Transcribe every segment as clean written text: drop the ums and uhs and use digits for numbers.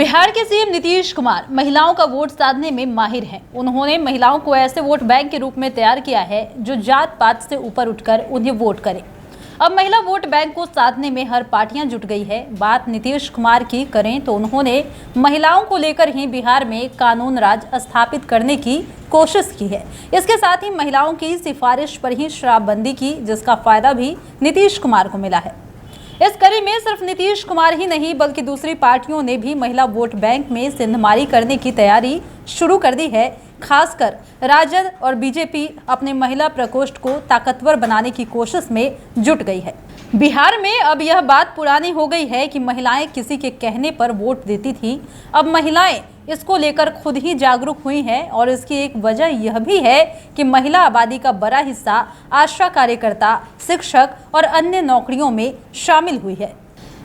बिहार के सीएम नीतीश कुमार महिलाओं का वोट साधने में माहिर हैं। उन्होंने महिलाओं को ऐसे वोट बैंक के रूप में तैयार किया है जो जात पात से ऊपर उठकर उन्हें वोट करे। अब महिला वोट बैंक को साधने में हर पार्टियां जुट गई है। बात नीतीश कुमार की करें तो उन्होंने महिलाओं को लेकर ही बिहार में कानून राज स्थापित करने की कोशिश की है। इसके साथ ही महिलाओं की सिफारिश पर ही शराबबंदी की, जिसका फायदा भी नीतीश कुमार को मिला है। इस कड़ी में सिर्फ नीतीश कुमार ही नहीं बल्कि दूसरी पार्टियों ने भी महिला वोट बैंक में सिंधमारी करने की तैयारी शुरू कर दी है। खासकर राजद और बीजेपी अपने महिला प्रकोष्ठ को ताकतवर बनाने की कोशिश में जुट गई है। बिहार में अब यह बात पुरानी हो गई है कि महिलाएं किसी के कहने पर वोट देती थी। अब महिलाएं इसको लेकर खुद ही जागरूक हुई हैं और इसकी एक वजह यह भी है कि महिला आबादी का बड़ा हिस्सा आशा कार्यकर्ता, शिक्षक और अन्य नौकरियों में शामिल हुई है।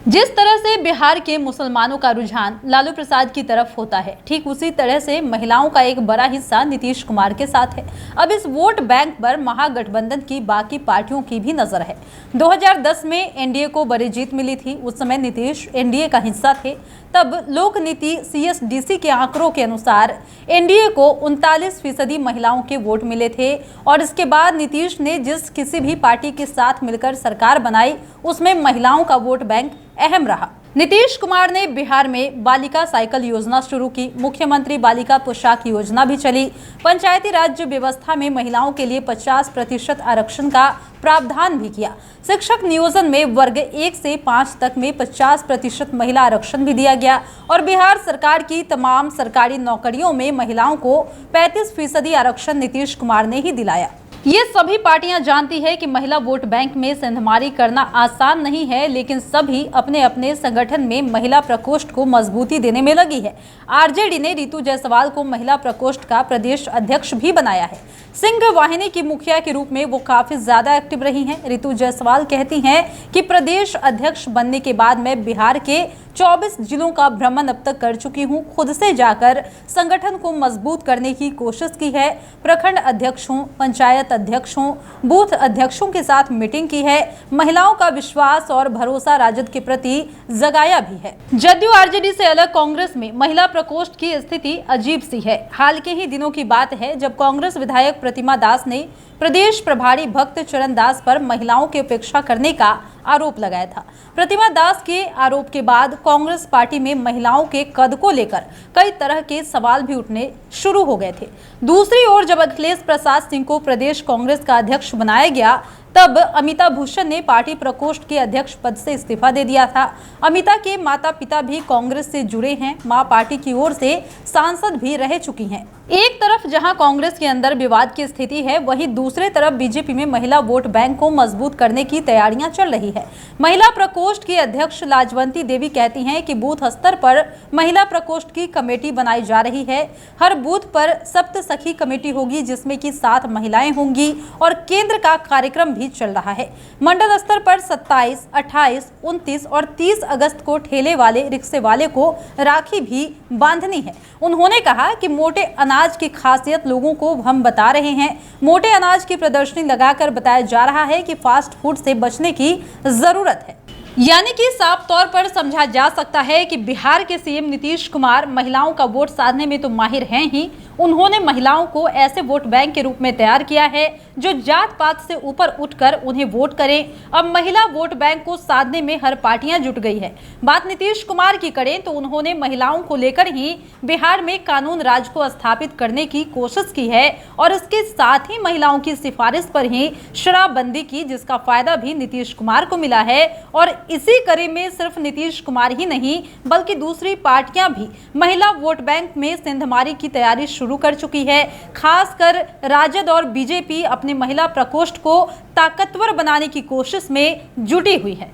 जिस तरह से बिहार के मुसलमानों का रुझान लालू प्रसाद की तरफ होता है, ठीक उसी तरह से महिलाओं का एक बड़ा हिस्सा नीतीश कुमार के साथ है। अब इस वोट बैंक पर महागठबंधन की बाकी पार्टियों की भी नजर है। 2010 में एनडीए को बड़ी जीत मिली थी। उस समय नीतीश एनडीए का हिस्सा थे। तब लोक नीति CSDC के आंकड़ों के अनुसार एनडीए को 39% महिलाओं के वोट मिले थे और इसके बाद नीतीश ने जिस किसी भी पार्टी के साथ मिलकर सरकार बनाई उसमें महिलाओं का वोट बैंक अहम रहा। नीतीश कुमार ने बिहार में बालिका साइकिल योजना शुरू की, मुख्यमंत्री बालिका पोशाक योजना भी चली, पंचायती राज व्यवस्था में महिलाओं के लिए 50% आरक्षण का प्रावधान भी किया, शिक्षक नियोजन में वर्ग 1 से 5 तक में 50% महिला आरक्षण भी दिया गया और बिहार सरकार की तमाम सरकारी नौकरियों में महिलाओं को 35% आरक्षण नीतीश कुमार ने ही दिलाया। ये सभी पार्टियां जानती है कि महिला वोट बैंक में सिंधमारी करना आसान नहीं है, लेकिन सभी अपने अपने संगठन में महिला प्रकोष्ठ को मजबूती देने में लगी है। आरजेडी ने रितु जायसवाल को महिला प्रकोष्ठ का प्रदेश अध्यक्ष भी बनाया है। सिंह वाहिनी की मुखिया के रूप में वो काफी ज्यादा एक्टिव रही हैं। रितु जायसवाल कहती हैं कि प्रदेश अध्यक्ष बनने के बाद मैं बिहार के 24 जिलों का भ्रमण अब तक कर चुकी हूं। खुद से जाकर संगठन को मजबूत करने की कोशिश की है। प्रखंड अध्यक्षों, पंचायत अध्यक्षों, बूथ अध्यक्षों के साथ मीटिंग की है। महिलाओं का विश्वास और भरोसा राजद के प्रति जगाया भी है। जदयू आरजेडी से अलग कांग्रेस में महिला प्रकोष्ठ की स्थिति अजीब सी है। हाल के ही दिनों की बात है जब कांग्रेस विधायक प्रतिमा दास ने प्रदेश प्रभारी भक्त चरण दास पर महिलाओं की उपेक्षा करने का आरोप लगाया था। प्रतिमा दास के आरोप के बाद कांग्रेस पार्टी में महिलाओं के कद को लेकर कई तरह के सवाल भी उठने शुरू हो गए थे। दूसरी ओर जब अखिलेश प्रसाद सिंह को प्रदेश कांग्रेस का अध्यक्ष बनाया गया तब अमिता भूषण ने पार्टी प्रकोष्ठ के अध्यक्ष पद से इस्तीफा दे दिया था। अमिता के माता पिता भी कांग्रेस से जुड़े हैं। मां पार्टी की ओर से सांसद भी रह चुकी हैं। एक तरफ जहां कांग्रेस के अंदर विवाद की स्थिति है, वहीं दूसरे तरफ बीजेपी में महिला वोट बैंक को मजबूत करने की तैयारियां चल रही है। महिला प्रकोष्ठ की अध्यक्ष लाजवंती देवी कहती हैं कि बूथ स्तर पर महिला प्रकोष्ठ की कमेटी बनाई जा रही है। हर बूथ पर सप्त सखी कमेटी होगी जिसमें कि 7 महिलाएं होंगी और केंद्र का कार्यक्रम भी चल रहा है। मंडल स्तर पर 27, 28, 29 और 30 अगस्त को ठेले वाले, रिक्शे वाले को राखी भी बांधनी है। उन्होंने कहा कि मोटे अनाज की खासियत लोगों को हम बता रहे हैं। मोटे अनाज की प्रदर्शनी लगाकर बताया जा रहा है कि फास्ट फूड से बचने की जरूरत है। यानी कि साफ तौर पर समझा जा सकता है कि बिहार के सीएम नीतीश कुमार महिलाओं का वोट साधने में तो माहिर हैं ही, उन्होंने महिलाओं को ऐसे वोट बैंक के रूप में तैयार किया है जो जात पात से ऊपर उठकर उन्हें वोट करें। अब महिला वोट बैंक को साधने में हर पार्टियां जुट गई है। बात नीतीश कुमार की करें तो उन्होंने महिलाओं को लेकर ही बिहार में कानून राज को स्थापित करने की कोशिश की है और इसके साथ ही महिलाओं की सिफारिश पर ही शराबबंदी की, जिसका फायदा भी नीतीश कुमार को मिला है। और इसी कड़ी में सिर्फ नीतीश कुमार ही नहीं बल्कि दूसरी पार्टियां भी महिला वोट बैंक में सिंधमारी की तैयारी शुरू कर चुकी है। खासकर राजद और बीजेपी अपने महिला प्रकोष्ठ को ताकतवर बनाने की कोशिश में जुटी हुई है।